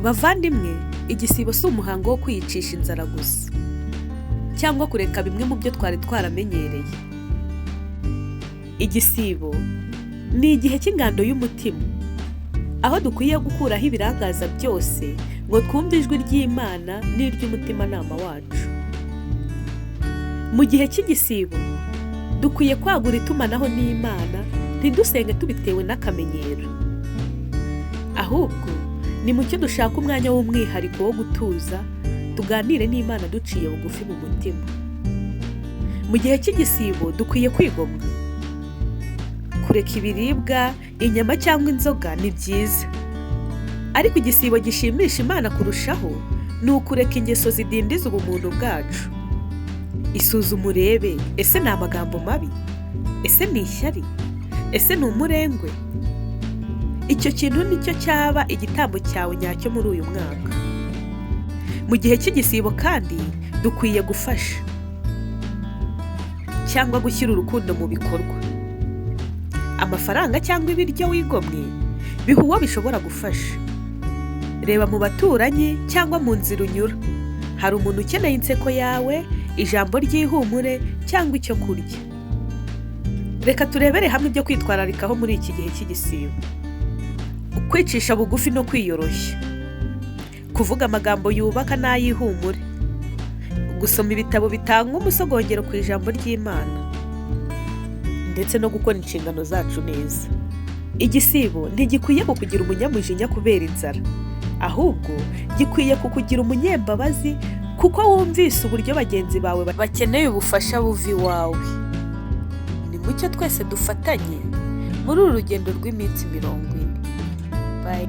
Bavandimwe, igisibo si umuhango wo kwiyicisha inzara gusa cyangwa kureka bimwe mu byo twari twaramenyereye. Igisibo ni igihe cy'ingando y'umutima, aho dukwiye gukuraho ibirangaza byose ngo twumve ijwi ry'Imana n'iry'umutimanama wacu. Mu gihe cy'igisibo dukwiye kwagura itumanaho n'Imana, ntidusenge tubitewe n'akamenyero, ahubwo ni mucyo dushaka umwanya w'umwihariko wo gutuza, tuganire n'Imana duciye bugufi mu mutima. Mu gihe cy'igisibo dukwiye kwigomwa. Kureka ibiribwa, inyama cyangwa inzoga ni byiza, ariko igisibo gishimisha Imana kurushaho ni ukureka ingeso zidindiza ubumuntu bwacu. Isuzume urebe, ese ni amagambo mabi? Ese ni ishyari? Ese ni umurengwe? Icyo kintu nicyo cyaba igitambo cyawe nyacyo muri uyu mwaka. Mu gihe cy'igisibo kandi dukwiye gufasha cyangwa gushyira urukundo mu bikorwa. Amafaranga cyangwa ibiryo wigomwe biha uwo bishobora gufasha. Reba mu baturanyi cyangwa mu nzira unyura, hari umuntu ukeneye inseko yawe, ijambo ry'ihumure cyangwa icyo kurya. Reka turebere hamwe ibyo kwitwararikaho muri iki gihe cy'igisibo. Kwicisha bugufi no kwiyoroshya, kuvuga amagambo yubaka n'ay'ihumure, gusoma ibitabo bitanga umusogongero ku ijambo ry'Imana, ndetse no gukora inshingano zacu neza. Igisibo ntigikwiye kukugira umunyamujinya kubera inzara, ahubwo gikwiye kukugira umunyembabazi kuko wumvise uburyo bagenzi bawe bakeneye ubufasha buva iwawe. Ni mucyo twese dufatanye muri uru rugendo rw'iminsi 40. Bye.